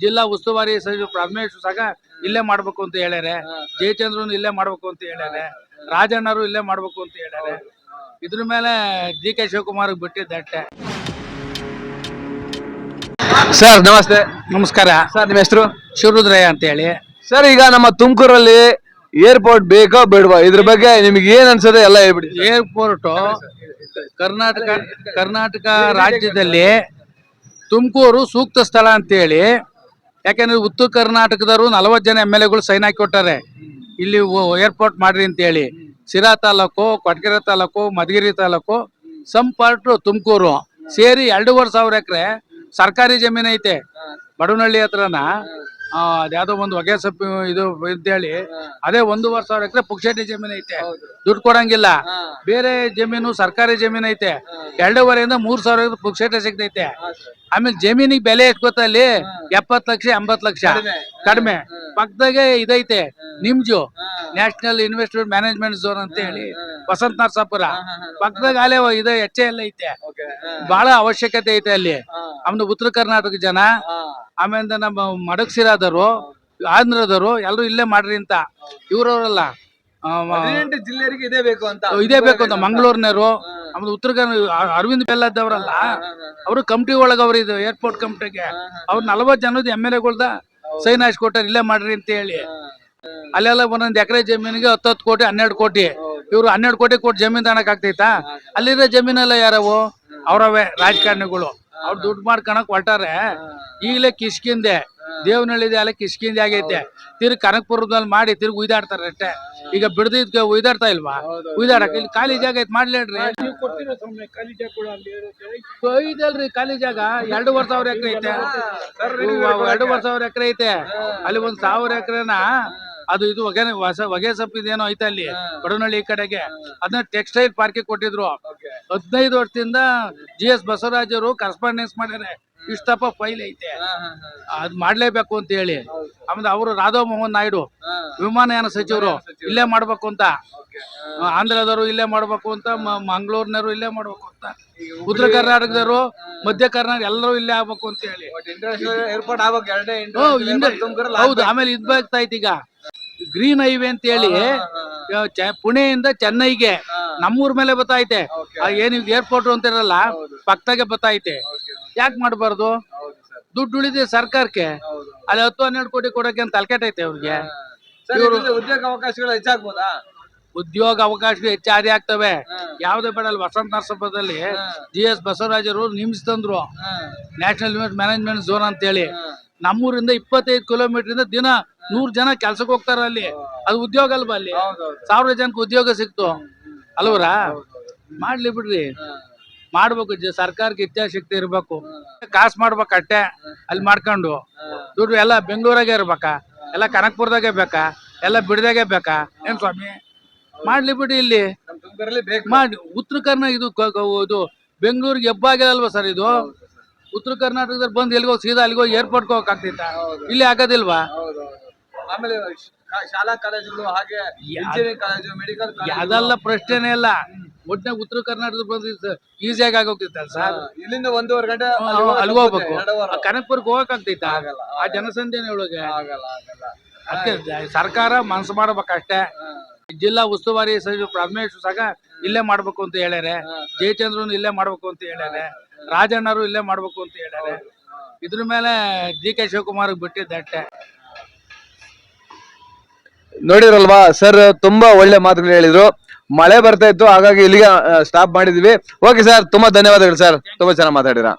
ಜಿಲ್ಲಾ ಉಸ್ತುವಾರಿ ಸಚಿವ ಪರಮೇಶ್ವರ್ ಸಾಗ ಇಲ್ಲೇ ಮಾಡ್ಬೇಕು ಅಂತ ಹೇಳ್ಯಾರೆ. ಜಯಚಂದ್ರನ್ ಇಲ್ಲೇ ಮಾಡ್ಬೇಕು ಅಂತ ಹೇಳ್ಯಾರೆ. ರಾಜಣ್ಣರು ಇಲ್ಲೇ ಮಾಡ್ಬೇಕು ಅಂತ ಹೇಳ್ಯಾರೆ. ಇದ್ರ ಮೇಲೆ ಡಿ.ಕೆ. ಶಿವಕುಮಾರ್ ಬಿಟ್ಟಿದ್ದಟ್ಟೆ. ಸರ್ ನಮಸ್ತೆ. ನಮಸ್ಕಾರ ಸರ್ ನಿಮ್ಮ ಹೆಸರು? ಶಿವರುದ್ರಯ್ಯ ಅಂತ ಹೇಳಿ. ಸರ್ ಈಗ ನಮ್ಮ ತುಮಕೂರಲ್ಲಿ ಏರ್ಪೋರ್ಟ್ ಬೇಕೋ ಬೇಡವಾ, ಇದ್ರ ಬಗ್ಗೆ ನಿಮ್ಗೆ ಏನ್ ಅನ್ಸದೆ ಎಲ್ಲ ಹೇಳ್ಬಿಡಿ. ಏರ್ಪೋರ್ಟ್ ಕರ್ನಾಟಕ ರಾಜ್ಯದಲ್ಲಿ ತುಮಕೂರು ಸೂಕ್ತ ಸ್ಥಳ ಅಂತೇಳಿ, ಯಾಕೆಂದ್ರೆ ಉತ್ತರ ಕರ್ನಾಟಕದವರು 40 ಜನ MLAಗಳು ಸೈನ್ ಹಾಕಿ ಕೊಟ್ಟಾರೆ ಇಲ್ಲಿ ಏರ್ಪೋರ್ಟ್ ಮಾಡ್ರಿ ಅಂತೇಳಿ. ಸಿರಾ ತಾಲೂಕು, ಕೊಟ್ಗೆರೆ ತಾಲೂಕು, ಮಧುಗಿರಿ ತಾಲೂಕು, ಸಮ್ ಪಾರ್ಟ್ ತುಮಕೂರು ಸೇರಿ 2,500 ಎಕರೆ ಸರ್ಕಾರಿ ಜಮೀನು ಐತೆ. ಬಡವನಹಳ್ಳಿ ಹತ್ರನ ಅದ್ಯಾವುದೋ ಒಂದು ಹೊಗೆ ಸೊಪ್ಪು ಇದು ಅಂತೇಳಿ ಅದೇ 1,500 ಎಕರೆ ಪುಕ್ಷೇಟಿ ಜಮೀನು ಐತೆ. ದುಡ್ಡು ಕೊಡಂಗಿಲ್ಲ. ಬೇರೆ ಜಮೀನು ಸರ್ಕಾರಿ ಜಮೀನು ಐತೆ 2,500 ಇಂದ 3,000 ಎಕರೆ ಪುಕ್ಷೇಟಿ ಸಿಗ್ತೈತೆ. ಆಮೇಲೆ ಜಮೀನಿಗೆ ಬೆಲೆ ಎಷ್ಟು ಗೊತ್ತಾ ಅಲ್ಲಿ? 70 ಲಕ್ಷ 80 ಲಕ್ಷ ಕಡಿಮೆ. ಪಕ್ಕದಾಗೆ ಇದೈತೆ ನಿಮ್ಜು ನ್ಯಾಷನಲ್ ಇನ್ವೆಸ್ಟ್ಮೆಂಟ್ ಮ್ಯಾನೇಜ್ಮೆಂಟ್ ಝೋನ್ ಅಂತ ಹೇಳಿ ವಸಂತ ನರಸಾಪುರ ಪಕ್ಕದಾಗ ಅಲ್ಲೇ ಇದು ಎಲ್ಲ ಐತೆ. ಬಹಳ ಅವಶ್ಯಕತೆ ಐತೆ ಅಲ್ಲಿ. ಆಮೇಲೆ ಉತ್ತರ ಕರ್ನಾಟಕ ಜನ, ಆಮೇಲೆ ನಮ್ಮ ಮಡಕ್ಸಿರಾದವರು, ಆಂಧ್ರದವರು ಎಲ್ಲರೂ ಇಲ್ಲೇ ಮಾಡ್ರಿ ಅಂತ. ಇವ್ರವರಲ್ಲ, ಜಿಲ್ಲೆಯವರಿಗೆ ಇದೇ ಬೇಕು ಅಂತ ಮಂಗಳೂರಿನವರು, ಆಮೇಲೆ ಉತ್ತರ ಅರವಿಂದ್ ಬೆಲ್ಲದವರಲ್ಲ, ಅವರು ಕಮಿಟಿ ಒಳಗ ಅವ್ರ ಇದು ಏರ್ಪೋರ್ಟ್ ಕಮಿಟಿಗೆ ಅವ್ರು 40 ಜನದ MLAಗಳ್ದ ಸೈನ್ ಹಾಕ್ಸ್ಕೊಟ್ಟಾರ ಇಲ್ಲೇ ಮಾಡ್ರಿ ಅಂತ ಹೇಳಿ. ಅಲ್ಲೆಲ್ಲ ಒಂದೊಂದು ಎಕರೆ ಜಮೀನಿಗೆ 10 ಕೋಟಿ 12 ಕೋಟಿ. ಇವ್ರು 12 ಕೋಟಿ ಕೊಟ್ಟು ಜಮೀನ್ ತನಕ ಆಗ್ತೈತಾ? ಅಲ್ಲಿರೋ ಜಮೀನೆಲ್ಲ ಯಾರವು? ಅವ್ರವೇ ರಾಜಕಾರಣಿಗಳು. ಅವ್ರು ದುಡ್ಡು ಮಾಡ್ಕೊಳಕ್ ಹೊರಟಾರೆ. ಈಗಲೇ ಕಿಷ್ಕಿಂದೆ ದೇವನಹಳ್ಳಿದೆ ಅಲ್ಲ ಕಿಷ್ಕಿಂದೆ ಆಗೈತೆ. ತಿರ್ಗಿ ಕನಕಪುರದಲ್ಲಿ ಮಾಡಿ ತಿರ್ಗಿ ಉಯ್ದಾಡ್ತಾರೆ ಅಷ್ಟೇ. ಈಗ ಬಿಡದಿದ್ಕೆ ಉಯ್ದಾಡ್ತಾ ಇಲ್ವಾ? ಉಯ್ದಾಡಕ್ ಇಲ್ಲಿ ಖಾಲಿ ಜಾಗ ಐತೆ, ಮಾಡ್ಲೇನ್ರಿ. ಇದಲ್ರಿ ಖಾಲಿ ಜಾಗ 2,500 ಎಕರೆ ಐತೆ. 2,500 ಎಕರೆ ಐತೆ. ಅಲ್ಲಿ 1,000 ಎಕರೆನ ಅದು ಇದು ಹೊಗೆ ಸೊಪ್ಪಿದೇನೋ ಐತೆ ಅಲ್ಲಿ ಬಡವನಹಳ್ಳಿ ಈ ಕಡೆಗೆ. ಅದನ್ನ ಟೆಕ್ಸ್ಟೈಲ್ ಪಾರ್ಕಿಗೆ ಕೊಟ್ಟಿದ್ರು. 15 ವರ್ಷದಿಂದ GS ಬಸವರಾಜರು ಕರೆಸ್ಪಾಂಡೆನ್ಸ್ ಮಾಡ್ಯಾರೆ. ಇಷ್ಟಪ್ಪ ಫೈಲ್ ಐತೆ, ಅದ್ ಮಾಡ್ಲೇಬೇಕು ಅಂತ ಹೇಳಿ. ಆಮೇಲೆ ಅವರು ರಾಧವ್ ಮೋಹನ್ ನಾಯ್ಡು ವಿಮಾನಯಾನ ಸಚಿವರು ಇಲ್ಲೇ ಮಾಡ್ಬೇಕು ಅಂತ, ಆಂಧ್ರದವರು ಇಲ್ಲೇ ಮಾಡ್ಬೇಕು ಅಂತ, ಮಂಗಳೂರಿನವರು ಇಲ್ಲೇ ಮಾಡ್ಬೇಕು ಅಂತ, ಉತ್ತರ ಕರ್ನಾಟಕದವರು, ಮಧ್ಯ ಕರ್ನಾಟಕ ಎಲ್ಲರೂ ಇಲ್ಲೇ ಆಗ್ಬೇಕು ಅಂತ ಹೇಳಿ. ಹೌದು. ಆಮೇಲೆ ಇದ್ ಬೇಕಾಯ್ತು ಈಗ ಗ್ರೀನ್ ಹೈವೇ ಅಂತ ಹೇಳಿ ಪುಣೆಯಿಂದ ಚೆನ್ನೈಗೆ ನಮ್ಮೂರ್ ಮೇಲೆ ಬತ್ತೈತೆ. ಏನ್ ಏರ್ಪೋರ್ಟ್ ಅಂತ ಇರಲ್ಲ, ಪಕ್ಕದಾಗೆ ಬತ್ತೈತೆ. ಯಾಕೆ ಮಾಡಬಾರ್ದು? ದುಡ್ಡು ಉಳಿದಿದೆ ಸರ್ಕಾರಕ್ಕೆ. ಅಲ್ಲಿ 10-12 ಕೋಟಿ ಕೊಡಕ್ಕೆ ಅಂತ ತಲೆಕೆಟ್ಟೈತೆ ಅವ್ರಿಗೆ. ಉದ್ಯೋಗ ಅವಕಾಶಗಳು ಹೆಚ್ಚಾಗ್ಬೋದಾ? ಉದ್ಯೋಗ ಅವಕಾಶಗಳು ಹೆಚ್ಚಾಗಿ ಆಗ್ತವೆ. ಯಾವ್ದೇ ಬೇಡ. ಅಲ್ಲಿ ವಸಂತ ನರಸಾಪುರದಲ್ಲಿ GS ಬಸವರಾಜರು ನಿಮ್ಸ್ ತಂದ್ರು ನ್ಯಾಷನಲ್ ಇನ್ವೆಸ್ಟ್ಮೆಂಟ್ ಮ್ಯಾನೇಜ್ಮೆಂಟ್ ಝೋನ್ ಅಂತ ಹೇಳಿ. ನಮ್ಮೂರಿಂದ 25 ಕಿಲೋಮೀಟರ್ ಇಂದ ದಿನ 100 ಜನ ಕೆಲ್ಸಕ್ಕೆ ಹೋಗ್ತಾರ ಅಲ್ಲಿ. ಅದು ಉದ್ಯೋಗ ಅಲ್ವಾ? ಅಲ್ಲಿ 1000 ಜನಕ್ಕೆ ಉದ್ಯೋಗ ಸಿಕ್ತು ಅಲ್ವರಾ? ಮಾಡ್ಲಿ ಬಿಡ್ರಿ, ಮಾಡ್ಬೇಕು. ಸರ್ಕಾರಕ್ಕೆ ಇಚ್ಛಾಶಕ್ತಿ ಇರ್ಬೇಕು. ಕಾಸು ಮಾಡ್ಬೇಕು ಅಟ್ಟೆ. ಅಲ್ಲಿ ಮಾಡ್ಕೊಂಡು ದುಡ್ಡು ಎಲ್ಲ ಬೆಂಗಳೂರಾಗೆ ಇರ್ಬೇಕಾ? ಎಲ್ಲ ಕನಕಪುರದಾಗೆ ಬೇಕಾ? ಎಲ್ಲ ಬಿಡದಾಗೆ ಬೇಕಾ? ಏನ್ ಸ್ವಾಮಿ, ಮಾಡ್ಲಿ ಬಿಡ್ರಿ. ಇಲ್ಲಿ ಮಾಡಿ ಉತ್ತರ ಕರ್ನಾಟಕ ಇದು ಬೆಂಗಳೂರಿಗೆ ಹೆಬ್ಬಾಗಿಲಲ್ವಾ ಸರ್ ಇದು? ಉತ್ತರ ಕರ್ನಾಟಕದಲ್ಲಿ ಬಂದು ಎಲ್ಲಿಗೋ ಸೀದಾ ಅಲ್ಲಿಗೋ ಏರ್ಪೋರ್ಟ್ಗೆ ಹೋಗಕ್ ಆಗ್ತೈತ? ಇಲ್ಲಿ ಆಗೋದಿಲ್ವಾ? ಆಮೇಲೆ ಶಾಲಾ ಕಾಲೇಜುಗಳು, ಹಾಗೆ ಮೆಡಿಕಲ್ ಅದೆಲ್ಲ ಪ್ರಶ್ನೆನೇ ಇಲ್ಲ. ಒಟ್ಟಿನ ಉತ್ತರ ಕರ್ನಾಟಕದ ಬಂದು ಈಸಿಯಾಗಿ ಆಗೋಗ್ತೈತಲ್ಲ ಸರ್. ಇಲ್ಲಿಂದ 1.5 ಗಂಟೆ ಅಲ್ಲಿ ಹೋಗ್ಬೇಕು. ಕನಕಪುರಕ್ಕೆ ಹೋಗಕ್ ಆಗ್ತೈತ ಆ ಜನಸಂಖ್ಯೆ ಒಳಗೆ? ಅದಕ್ಕೆ ಸರ್ಕಾರ ಮನಸ್ಸು ಮಾಡ್ಬೇಕಷ್ಟೇ. ಜಿಲ್ಲಾ ಉಸ್ತುವಾರಿ ಸಚಿವ ಪರಮೇಶ್ವರ್ ಸಾಗ ಇಲ್ಲೇ ಮಾಡ್ಬೇಕು ಅಂತ ಹೇಳ್ಯಾರೆ. ಜಯಚಂದ್ರನ್ ಇಲ್ಲೇ ಮಾಡ್ಬೇಕು ಅಂತ ಹೇಳ್ಯಾರೆ. ರಾಜಣ್ಣರು ಇಲ್ಲೇ ಮಾಡ್ಬೇಕು ಅಂತ ಹೇಳ್ಯಾರೆ. ಇದ್ರ ಮೇಲೆ ಡಿ.ಕೆ. ಶಿವಕುಮಾರ್ ಬಿಟ್ಟಿದ್ದಟ್ಟೆ. ನೋಡಿರಲ್ವಾ ಸರ್, ತುಂಬಾ ಒಳ್ಳೆ ಮಾತುಗಳು ಹೇಳಿದ್ರು. ಮಳೆ ಬರ್ತಾ ಇತ್ತು, ಹಾಗಾಗಿ ಇಲ್ಲಿಗೆ ಸ್ಟಾಪ್ ಮಾಡಿದ್ವಿ. ಓಕೆ ಸರ್, ತುಂಬಾ ಧನ್ಯವಾದಗಳು ಸರ್, ತುಂಬಾ ಚೆನ್ನಾಗಿ ಮಾತಾಡಿರ.